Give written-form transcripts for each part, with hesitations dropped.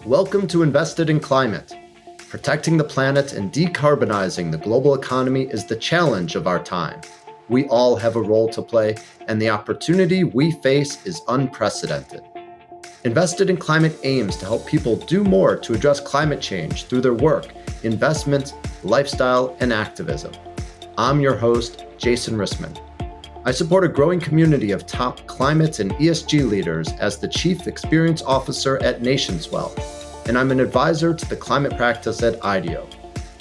Welcome to Invested in Climate. Protecting the planet and decarbonizing the global economy is the challenge of our time. We all have a role to play, and the opportunity we face is unprecedented. Invested in Climate aims to help people do more to address climate change through their work, investments, lifestyle, and activism. I'm your host, Jason Rissman. I support a growing community of top climate and ESG leaders as the Chief Experience Officer at NationsWell, and I'm an advisor to the climate practice at IDEO.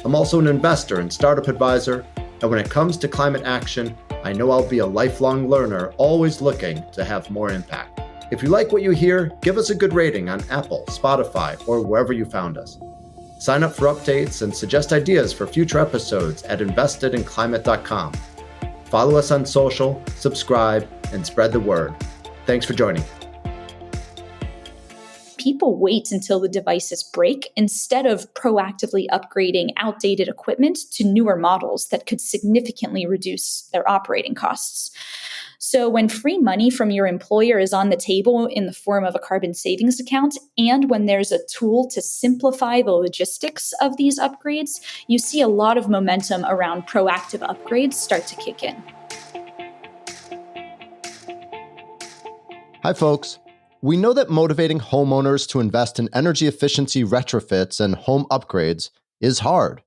I'm also an investor and startup advisor, and when it comes to climate action, I know I'll be a lifelong learner, always looking to have more impact. If you like what you hear, give us a good rating on Apple, Spotify, or wherever you found us. Sign up for updates and suggest ideas for future episodes at investedinclimate.com. Follow us on social, subscribe, and spread the word. Thanks for joining. People wait until the devices break instead of proactively upgrading outdated equipment to newer models that could significantly reduce their operating costs. So when free money from your employer is on the table in the form of a carbon savings account, and when there's a tool to simplify the logistics of these upgrades, you see a lot of momentum around proactive upgrades start to kick in. Hi, folks. We know that motivating homeowners to invest in energy efficiency retrofits and home upgrades is hard.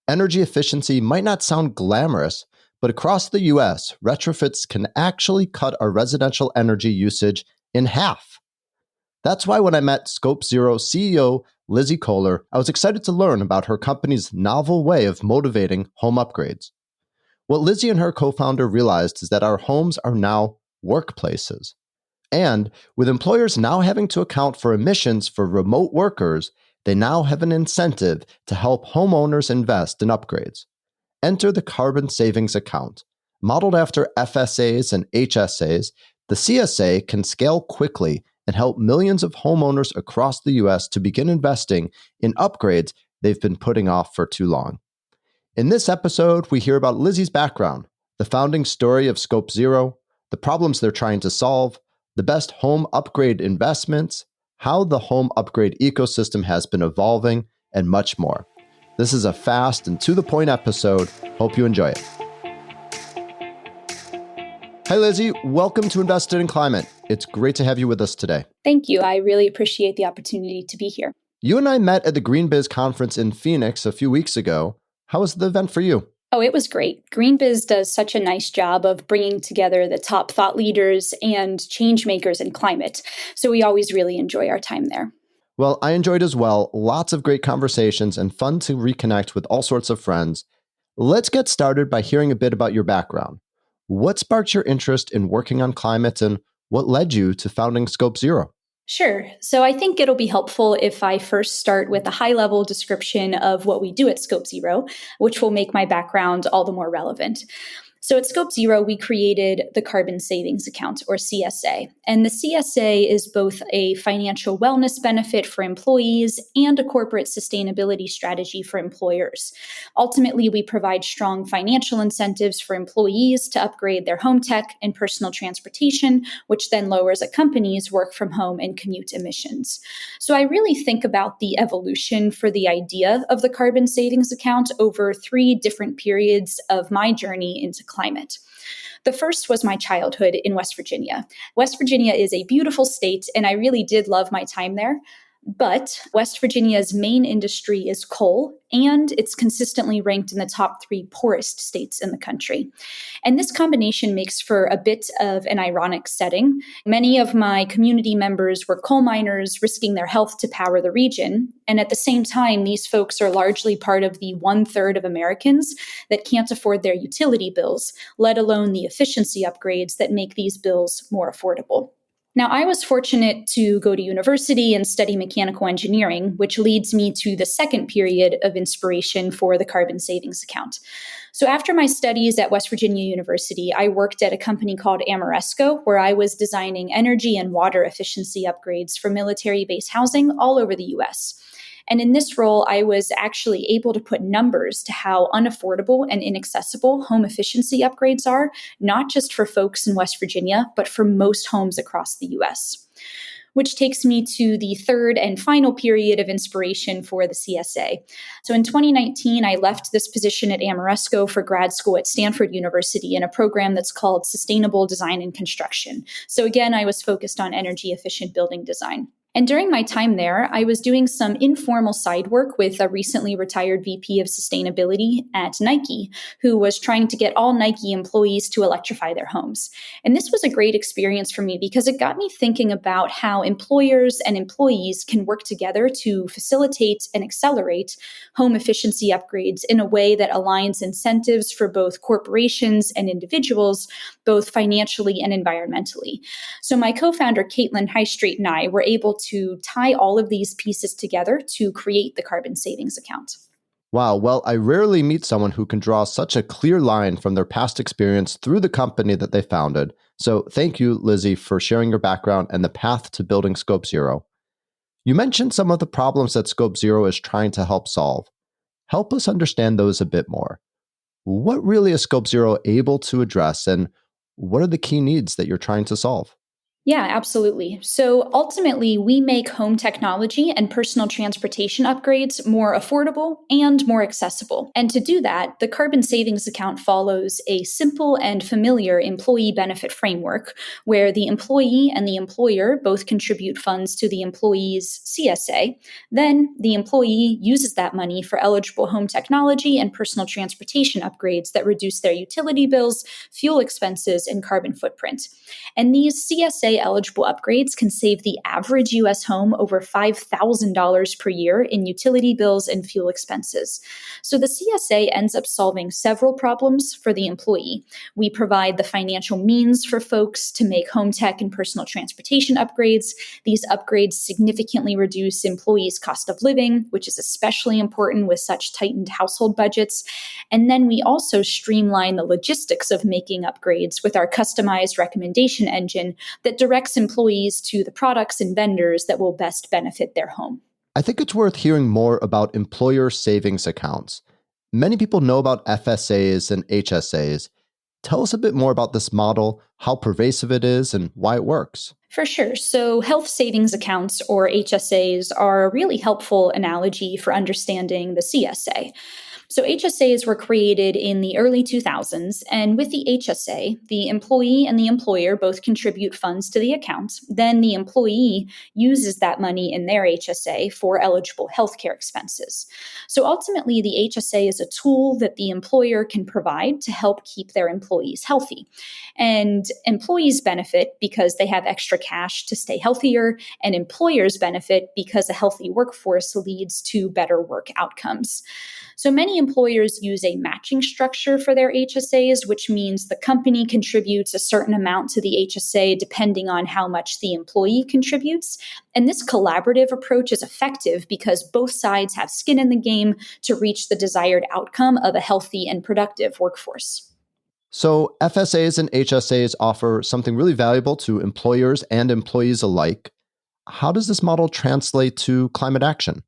Energy efficiency might not sound glamorous, but across the US, retrofits can actually cut our residential energy usage in half. That's why when I met Scope Zero CEO Lizzy, I was excited to learn about her company's novel way of motivating home upgrades. What Lizzy and her co-founder realized is that our homes are now workplaces. And with employers now having to account for emissions for remote workers, they now have an incentive to help homeowners invest in upgrades. Enter the carbon savings account. Modeled after FSAs and HSAs, the CSA can scale quickly and help millions of homeowners across the US to begin investing in upgrades they've been putting off for too long. In this episode, we hear about Lizzy's background, the founding story of Scope Zero, the problems they're trying to solve, the best home upgrade investments, how the home upgrade ecosystem has been evolving, and much more. This is a fast and to-the-point episode. Hope you enjoy it. Hi, Lizzy. Welcome to Invested in Climate. It's great to have you with us today. Thank you. I really appreciate the opportunity to be here. You and I met at the GreenBiz conference in Phoenix a few weeks ago. How was the event for you? Oh, it was great. GreenBiz does such a nice job of bringing together the top thought leaders and change makers in climate. So we always really enjoy our time there. Well, I enjoyed as well. Lots of great conversations and fun to reconnect with all sorts of friends. Let's get started by hearing a bit about your background. What sparked your interest in working on climate and what led you to founding Scope Zero? Sure. So I think it'll be helpful if I first start with a high-level description of what we do at Scope Zero, which will make my background all the more relevant. So at Scope Zero, we created the Carbon Savings Account, or CSA. And the CSA is both a financial wellness benefit for employees and a corporate sustainability strategy for employers. Ultimately, we provide strong financial incentives for employees to upgrade their home tech and personal transportation, which then lowers a company's work from home and commute emissions. So I really think about the evolution for the idea of the Carbon Savings Account over 3 different periods of my journey into climate. The first was my childhood in West Virginia. West Virginia is a beautiful state, and I really did love my time there. But West Virginia's main industry is coal, and it's consistently ranked in the top 3 poorest states in the country. And this combination makes for a bit of an ironic setting. Many of my community members were coal miners risking their health to power the region. And at the same time, these folks are largely part of the 1/3 of Americans that can't afford their utility bills, let alone the efficiency upgrades that make these bills more affordable. Now, I was fortunate to go to university and study mechanical engineering, which leads me to the second period of inspiration for the Carbon Savings Account. So after my studies at West Virginia University, I worked at a company called Ameresco, where I was designing energy and water efficiency upgrades for military base housing all over the US. And in this role, I was actually able to put numbers to how unaffordable and inaccessible home efficiency upgrades are, not just for folks in West Virginia, but for most homes across the US. which takes me to the third and final period of inspiration for the CSA. So in 2019, I left this position at Amoresco for grad school at Stanford University in a program that's called Sustainable Design and Construction. So again, I was focused on energy efficient building design. And during my time there, I was doing some informal side work with a recently retired VP of sustainability at Nike, who was trying to get all Nike employees to electrify their homes. And this was a great experience for me because it got me thinking about how employers and employees can work together to facilitate and accelerate home efficiency upgrades in a way that aligns incentives for both corporations and individuals, both financially and environmentally. So my co-founder, Caitlin Highstreet, and I were able to tie all of these pieces together to create the carbon savings account. Wow, well, I rarely meet someone who can draw such a clear line from their past experience through the company that they founded. So thank you, Lizzy, for sharing your background and the path to building Scope Zero. You mentioned some of the problems that Scope Zero is trying to help solve. Help us understand those a bit more. What really is Scope Zero able to address, and what are the key needs that you're trying to solve? Yeah, absolutely. So ultimately, we make home technology and personal transportation upgrades more affordable and more accessible. And to do that, the carbon savings account follows a simple and familiar employee benefit framework where the employee and the employer both contribute funds to the employee's CSA. Then the employee uses that money for eligible home technology and personal transportation upgrades that reduce their utility bills, fuel expenses, and carbon footprint. And these CSA eligible upgrades can save the average U.S. home over $5,000 per year in utility bills and fuel expenses. So the CSA ends up solving several problems for the employee. We provide the financial means for folks to make home tech and personal transportation upgrades. These upgrades significantly reduce employees' cost of living, which is especially important with such tightened household budgets. And then we also streamline the logistics of making upgrades with our customized recommendation engine that directs employees to the products and vendors that will best benefit their home. I think it's worth hearing more about employer savings accounts. Many people know about FSAs and HSAs. Tell us a bit more about this model, how pervasive it is, and why it works. For sure. So health savings accounts, or HSAs, are a really helpful analogy for understanding the CSA. So HSAs were created in the early 2000s, and with the HSA, the employee and the employer both contribute funds to the account. Then the employee uses that money in their HSA for eligible healthcare expenses. So ultimately, the HSA is a tool that the employer can provide to help keep their employees healthy. And employees benefit because they have extra cash to stay healthier, and employers benefit because a healthy workforce leads to better work outcomes. So many employers use a matching structure for their HSAs, which means the company contributes a certain amount to the HSA depending on how much the employee contributes. And this collaborative approach is effective because both sides have skin in the game to reach the desired outcome of a healthy and productive workforce. So, FSAs and HSAs offer something really valuable to employers and employees alike. How does this model translate to climate action?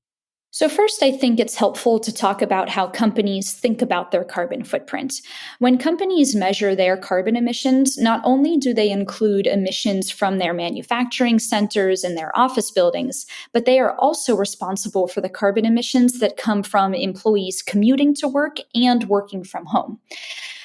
So first, I think it's helpful to talk about how companies think about their carbon footprint. When companies measure their carbon emissions, not only do they include emissions from their manufacturing centers and their office buildings, but they are also responsible for the carbon emissions that come from employees commuting to work and working from home.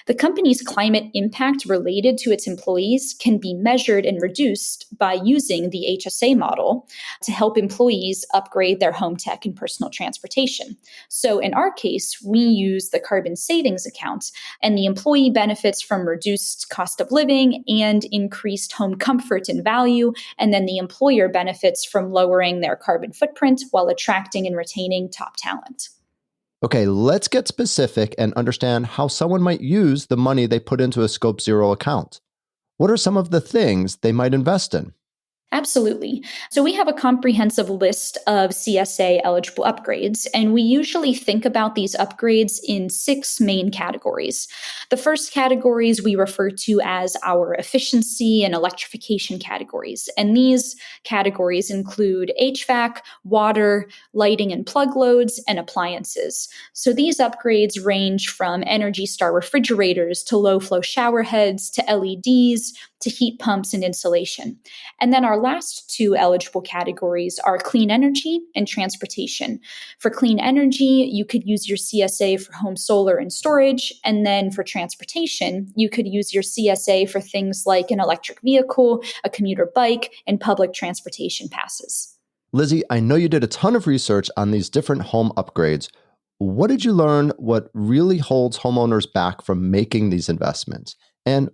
The company's climate impact related to its employees can be measured and reduced by using the HSA model to help employees upgrade their home tech and personal transportation. So in our case, we use the carbon savings account, and the employee benefits from reduced cost of living and increased home comfort and value, and then the employer benefits from lowering their carbon footprint while attracting and retaining top talent. Okay, let's get specific and understand how someone might use the money they put into a Scope Zero account. What are some of the things they might invest in? Absolutely. So we have a comprehensive list of CSA eligible upgrades, and we usually think about these upgrades in 6 main categories. The first categories we refer to as our efficiency and electrification categories, and these categories include HVAC, water, lighting and plug loads, and appliances. So these upgrades range from Energy Star refrigerators to low flow shower heads to LEDs to heat pumps and insulation. And then our last two eligible categories are clean energy and transportation. For clean energy, you could use your CSA for home solar and storage. And then for transportation, you could use your CSA for things like an electric vehicle, a commuter bike, and public transportation passes. Lizzy, I know you did a ton of research on these different home upgrades. What did you learn? What really holds homeowners back from making these investments? And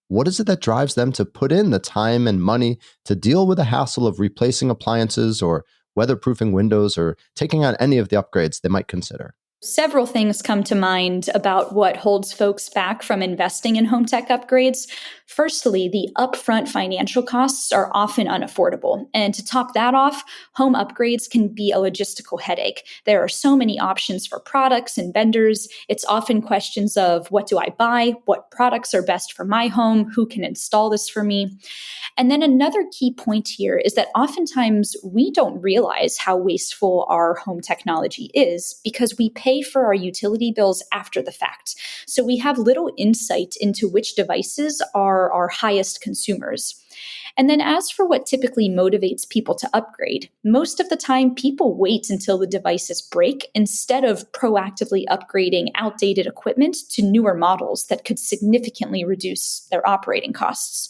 what is it that drives them to put in the time and money to deal with the hassle of replacing appliances or weatherproofing windows or taking on any of the upgrades they might consider? Several things come to mind about what holds folks back from investing in home tech upgrades. Firstly, the upfront financial costs are often unaffordable. And to top that off, home upgrades can be a logistical headache. There are so many options for products and vendors. It's often questions of what do I buy? What products are best for my home? Who can install this for me? And then another key point here is that oftentimes we don't realize how wasteful our home technology is because we pay for our utility bills after the fact. So we have little insight into which devices are our highest consumers. And then as for what typically motivates people to upgrade, most of the time people wait until the devices break instead of proactively upgrading outdated equipment to newer models that could significantly reduce their operating costs.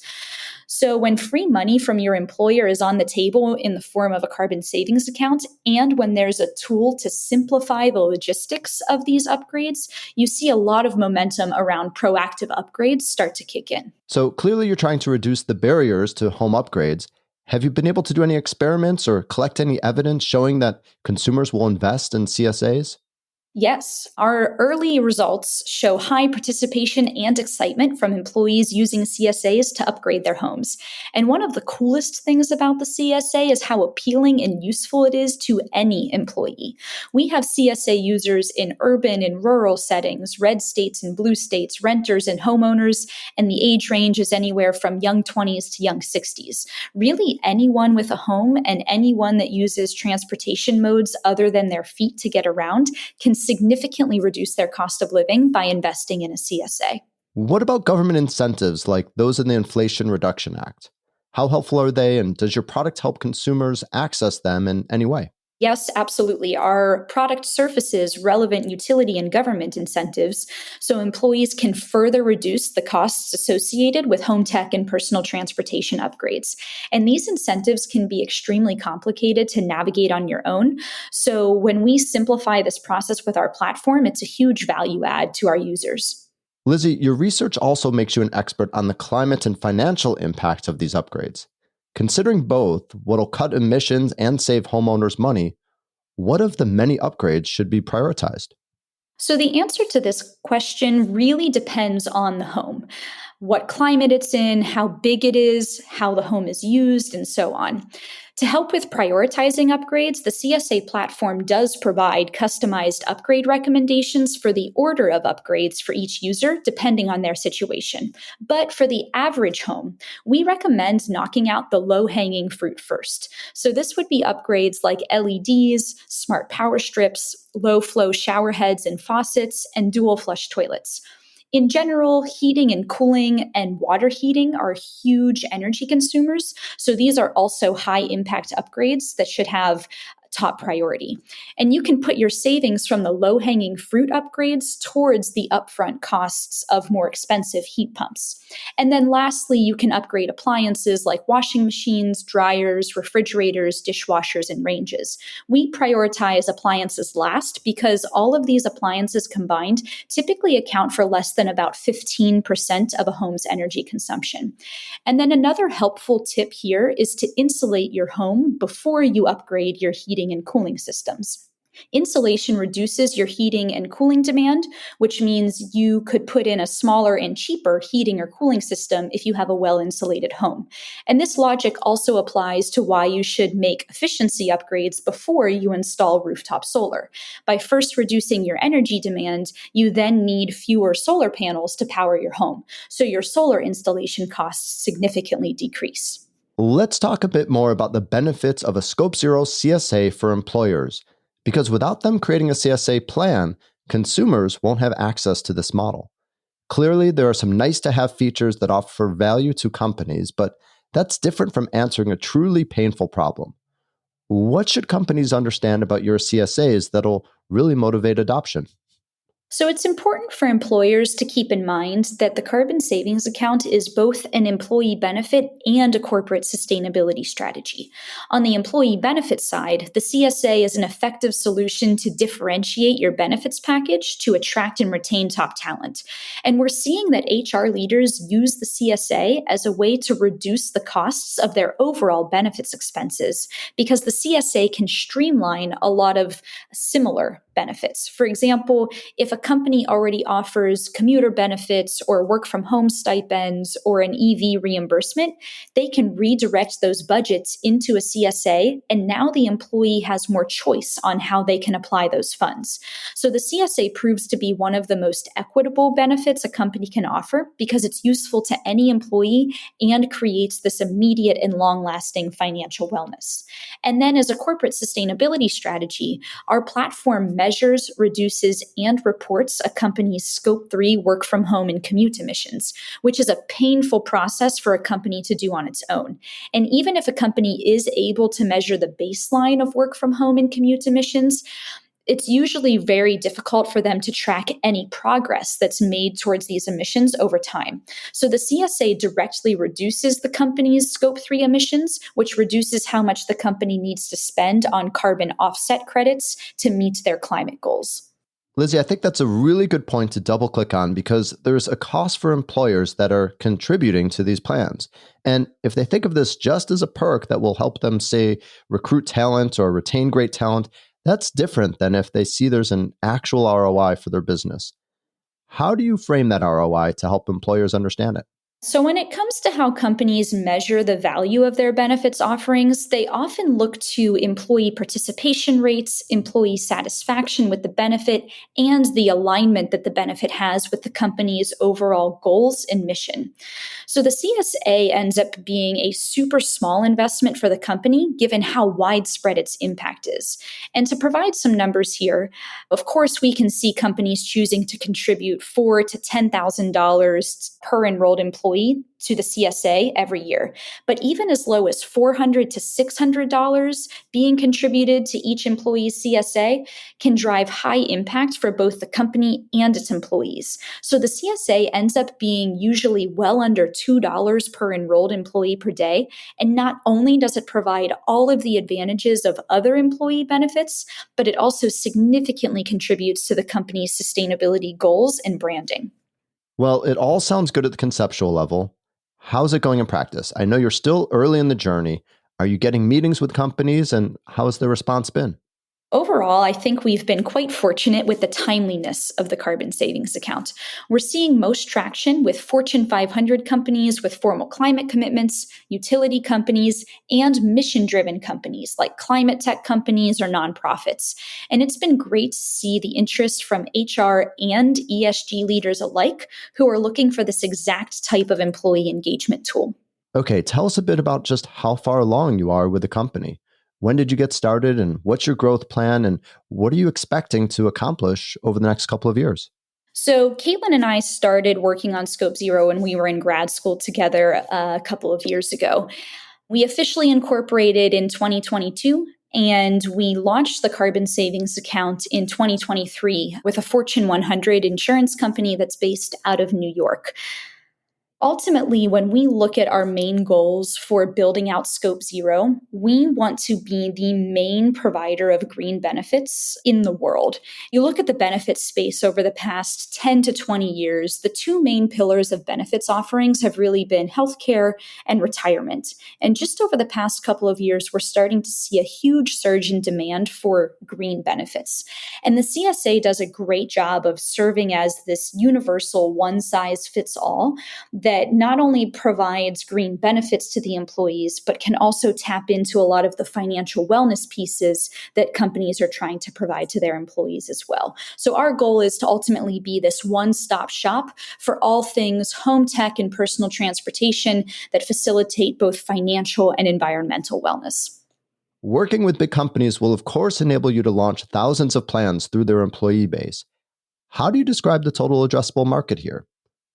So when free money from your employer is on the table in the form of a carbon savings account, and when there's a tool to simplify the logistics of these upgrades, you see a lot of momentum around proactive upgrades start to kick in. So clearly you're trying to reduce the barriers to home upgrades. Have you been able to do any experiments or collect any evidence showing that consumers will invest in CSAs? Yes, our early results show high participation and excitement from employees using CSAs to upgrade their homes. And one of the coolest things about the CSA is how appealing and useful it is to any employee. We have CSA users in urban and rural settings, red states and blue states, renters and homeowners, and the age range is anywhere from young 20s to young 60s. Really, anyone with a home and anyone that uses transportation modes other than their feet to get around can significantly reduce their cost of living by investing in a CSA. What about government incentives like those in the Inflation Reduction Act? How helpful are they, and does your product help consumers access them in any way? Yes, absolutely. Our product surfaces relevant utility and government incentives so employees can further reduce the costs associated with home tech and personal transportation upgrades. And these incentives can be extremely complicated to navigate on your own. So when we simplify this process with our platform, it's a huge value add to our users. Lizzy, your research also makes you an expert on the climate and financial impacts of these upgrades. Considering both what'll cut emissions and save homeowners money, what of the many upgrades should be prioritized? So the answer to this question really depends on the home, what climate it's in, how big it is, how the home is used, and so on. To help with prioritizing upgrades, the CSA platform does provide customized upgrade recommendations for the order of upgrades for each user, depending on their situation. But for the average home, we recommend knocking out the low-hanging fruit first. So this would be upgrades like LEDs, smart power strips, low-flow shower heads and faucets, and dual flush toilets. In general, heating and cooling and water heating are huge energy consumers. So these are also high impact upgrades that should have top priority. And you can put your savings from the low hanging fruit upgrades towards the upfront costs of more expensive heat pumps. And then lastly, you can upgrade appliances like washing machines, dryers, refrigerators, dishwashers, and ranges. We prioritize appliances last because all of these appliances combined typically account for less than about 15% of a home's energy consumption. And then another helpful tip here is to insulate your home before you upgrade your heating and cooling systems. Insulation reduces your heating and cooling demand, which means you could put in a smaller and cheaper heating or cooling system if you have a well-insulated home. And this logic also applies to why you should make efficiency upgrades before you install rooftop solar. By first reducing your energy demand, you then need fewer solar panels to power your home, so your solar installation costs significantly decrease. Let's talk a bit more about the benefits of a Scope Zero CSA for employers, because without them creating a CSA plan, consumers won't have access to this model. Clearly, there are some nice to have features that offer value to companies, but that's different from answering a truly painful problem. What should companies understand about your CSAs that'll really motivate adoption? So it's important for employers to keep in mind that the carbon savings account is both an employee benefit and a corporate sustainability strategy. On the employee benefit side, the CSA is an effective solution to differentiate your benefits package to attract and retain top talent. And we're seeing that HR leaders use the CSA as a way to reduce the costs of their overall benefits expenses because the CSA can streamline a lot of similar benefits. For example, if a company already offers commuter benefits or work from home stipends or an EV reimbursement, they can redirect those budgets into a CSA, and now the employee has more choice on how they can apply those funds. So the CSA proves to be one of the most equitable benefits a company can offer because it's useful to any employee and creates this immediate and long-lasting financial wellness. And then as a corporate sustainability strategy, our platform measures, reduces, and reports a company's Scope 3 work from home and commute emissions, which is a painful process for a company to do on its own. And even if a company is able to measure the baseline of work from home and commute emissions, it's usually very difficult for them to track any progress that's made towards these emissions over time. So the CSA directly reduces the company's Scope 3 emissions, which reduces how much the company needs to spend on carbon offset credits to meet their climate goals. Lizzy, I think that's a really good point to double click on because there's a cost for employers that are contributing to these plans. And if they think of this just as a perk that will help them, say, recruit talent or retain great talent, that's different than if they see there's an actual ROI for their business. How do you frame that ROI to help employers understand it? So, when it comes to how companies measure the value of their benefits offerings, they often look to employee participation rates, employee satisfaction with the benefit, and the alignment that the benefit has with the company's overall goals and mission. So, the CSA ends up being a super small investment for the company, given how widespread its impact is. And to provide some numbers here, of course, we can see companies choosing to contribute $4,000 to $10,000 per enrolled employee to the CSA every year. But even as low as $400 to $600 being contributed to each employee's CSA can drive high impact for both the company and its employees. So the CSA ends up being usually well under $2 per enrolled employee per day. And not only does it provide all of the advantages of other employee benefits, but it also significantly contributes to the company's sustainability goals and branding. Well, it all sounds good at the conceptual level. How's it going in practice? I know you're still early in the journey. Are you getting meetings with companies and how has the response been? Overall, I think we've been quite fortunate with the timeliness of the carbon savings account. We're seeing most traction with Fortune 500 companies with formal climate commitments, utility companies, and mission driven companies like climate tech companies or nonprofits. And it's been great to see the interest from HR and ESG leaders alike who are looking for this exact type of employee engagement tool. Okay, tell us a bit about just how far along you are with the company. When did you get started and what's your growth plan and what are you expecting to accomplish over the next couple of years? So, Caitlin and I started working on Scope Zero when we were in grad school together a couple of years ago. We officially incorporated in 2022, and we launched the carbon savings account in 2023 with a Fortune 100 insurance company that's based out of New York. Ultimately, when we look at our main goals for building out Scope Zero, we want to be the main provider of green benefits in the world. You look at the benefits space over the past 10 to 20 years, the two main pillars of benefits offerings have really been healthcare and retirement. And just over the past couple of years, we're starting to see a huge surge in demand for green benefits. And the CSA does a great job of serving as this universal one-size-fits-all that not only provides green benefits to the employees, but can also tap into a lot of the financial wellness pieces that companies are trying to provide to their employees as well. So our goal is to ultimately be this one-stop shop for all things home tech and personal transportation that facilitate both financial and environmental wellness. Working with big companies will, of course, enable you to launch thousands of plans through their employee base. How do you describe the total addressable market here?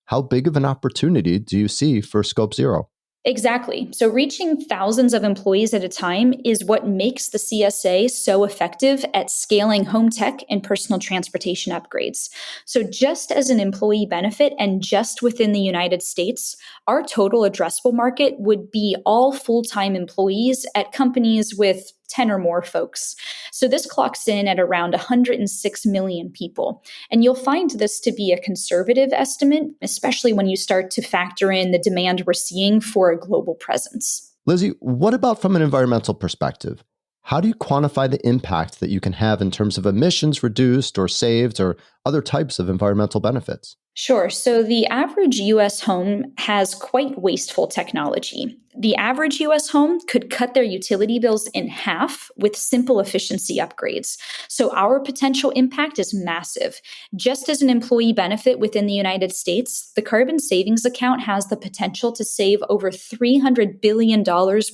How big of an opportunity do you see for Scope Zero? Exactly. So reaching thousands of employees at a time is what makes the CSA so effective at scaling home tech and personal transportation upgrades. So, just as an employee benefit and just within the United States, our total addressable market would be all full time employees at companies with 10 or more folks. So this clocks in at around 106 million people. And you'll find this to be a conservative estimate, especially when you start to factor in the demand we're seeing for a global presence. Lizzy, what about from an environmental perspective? How do you quantify the impact that you can have in terms of emissions reduced or saved or other types of environmental benefits? Sure. So the average US home has quite wasteful technology. The average US home could cut their utility bills in half with simple efficiency upgrades. So our potential impact is massive. Just as an employee benefit within the United States, the carbon savings account has the potential to save over $300 billion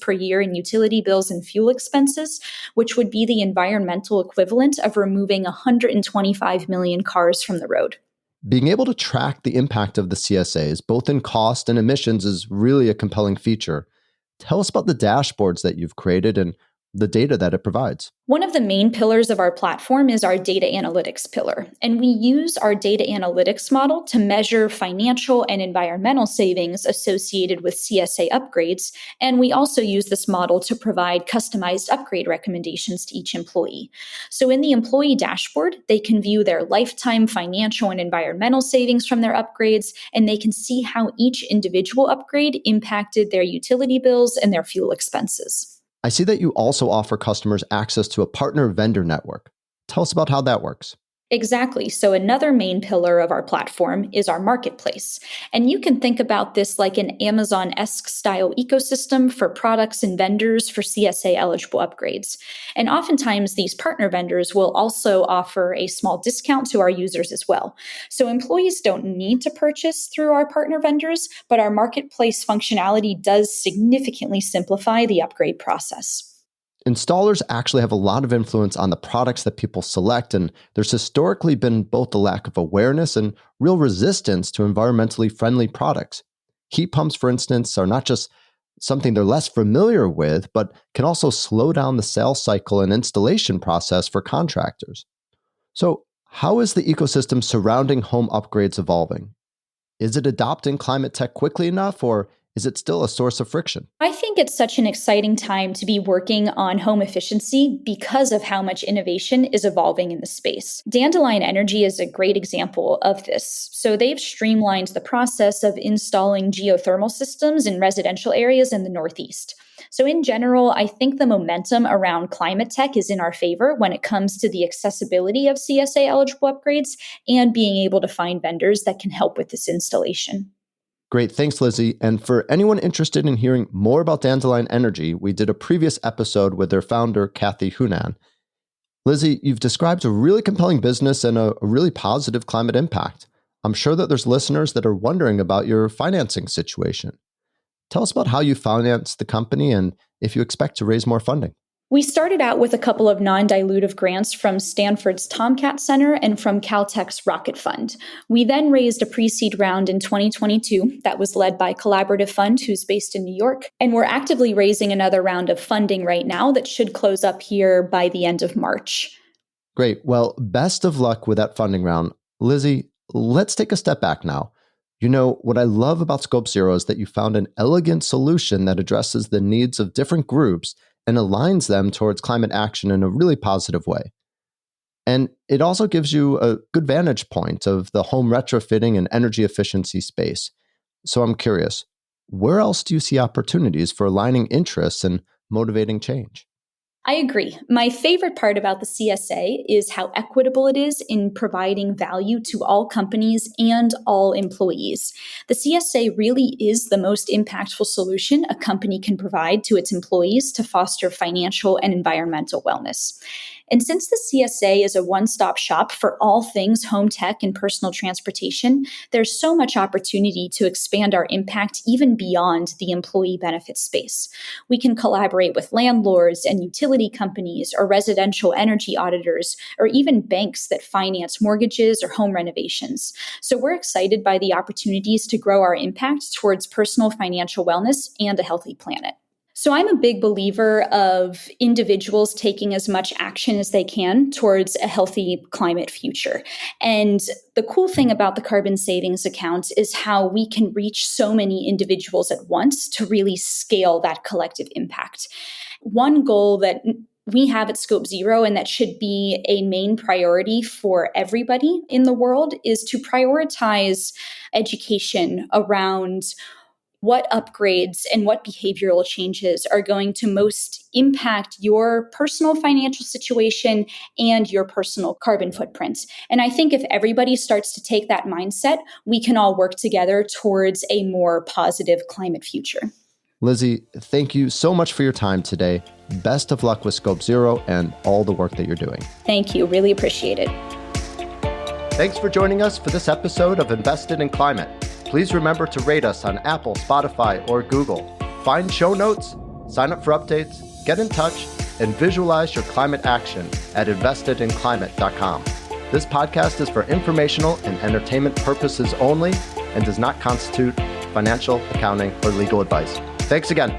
per year in utility bills and fuel expenses, which would be the environmental equivalent of removing 125 million cars from the road. Being able to track the impact of the CSAs, both in cost and emissions, is really a compelling feature. Tell us about the dashboards that you've created and the data that it provides. One of the main pillars of our platform is our data analytics pillar, and we use our data analytics model to measure financial and environmental savings associated with CSA upgrades, and we also use this model to provide customized upgrade recommendations to each employee. So in the employee dashboard, they can view their lifetime financial and environmental savings from their upgrades, and they can see how each individual upgrade impacted their utility bills and their fuel expenses. I see that you also offer customers access to a partner vendor network. Tell us about how that works. Exactly. So another main pillar of our platform is our marketplace. And you can think about this like an Amazon-esque style ecosystem for products and vendors for CSA eligible upgrades. And oftentimes these partner vendors will also offer a small discount to our users as well. So employees don't need to purchase through our partner vendors, but our marketplace functionality does significantly simplify the upgrade process. Installers actually have a lot of influence on the products that people select, and there's historically been both a lack of awareness and real resistance to environmentally friendly products. Heat pumps, for instance, are not just something they're less familiar with, but can also slow down the sales cycle and installation process for contractors. So, how is the ecosystem surrounding home upgrades evolving? Is it adopting climate tech quickly enough, or is it still a source of friction? I think it's such an exciting time to be working on home efficiency because of how much innovation is evolving in the space. Dandelion Energy is a great example of this. So they've streamlined the process of installing geothermal systems in residential areas in the Northeast. So in general, I think the momentum around climate tech is in our favor when it comes to the accessibility of CSA eligible upgrades and being able to find vendors that can help with this installation. Great. Thanks, Lizzy. And for anyone interested in hearing more about Dandelion Energy, we did a previous episode with their founder, Kathy Hunan. Lizzy, you've described a really compelling business and a really positive climate impact. I'm sure that there's listeners that are wondering about your financing situation. Tell us about how you finance the company and if you expect to raise more funding. We started out with a couple of non-dilutive grants from Stanford's Tomcat Center and from Caltech's Rocket Fund. We then raised a pre-seed round in 2022 that was led by Collaborative Fund, who's based in New York. And we're actively raising another round of funding right now that should close up here by the end of March. Great. Well, best of luck with that funding round. Lizzy, let's take a step back now. You know, what I love about Scope Zero is that you found an elegant solution that addresses the needs of different groups and aligns them towards climate action in a really positive way. And it also gives you a good vantage point of the home retrofitting and energy efficiency space. So I'm curious, where else do you see opportunities for aligning interests and motivating change? I agree. My favorite part about the CSA is how equitable it is in providing value to all companies and all employees. The CSA really is the most impactful solution a company can provide to its employees to foster financial and environmental wellness. And since the CSA is a one-stop shop for all things home tech and personal transportation, there's so much opportunity to expand our impact even beyond the employee benefit space. We can collaborate with landlords and utility companies or residential energy auditors or even banks that finance mortgages or home renovations. So we're excited by the opportunities to grow our impact towards personal financial wellness and a healthy planet. So I'm a big believer of individuals taking as much action as they can towards a healthy climate future. And the cool thing about the carbon savings account is how we can reach so many individuals at once to really scale that collective impact. One goal that we have at Scope Zero, and that should be a main priority for everybody in the world, is to prioritize education around what upgrades and what behavioral changes are going to most impact your personal financial situation and your personal carbon footprint. And I think if everybody starts to take that mindset, we can all work together towards a more positive climate future. Lizzy, thank you so much for your time today. Best of luck with Scope Zero and all the work that you're doing. Thank you. Really appreciate it. Thanks for joining us for this episode of Invested in Climate. Please remember to rate us on Apple, Spotify, or Google. Find show notes, sign up for updates, get in touch, and visualize your climate action at investedinclimate.com. This podcast is for informational and entertainment purposes only and does not constitute financial, accounting, or legal advice. Thanks again.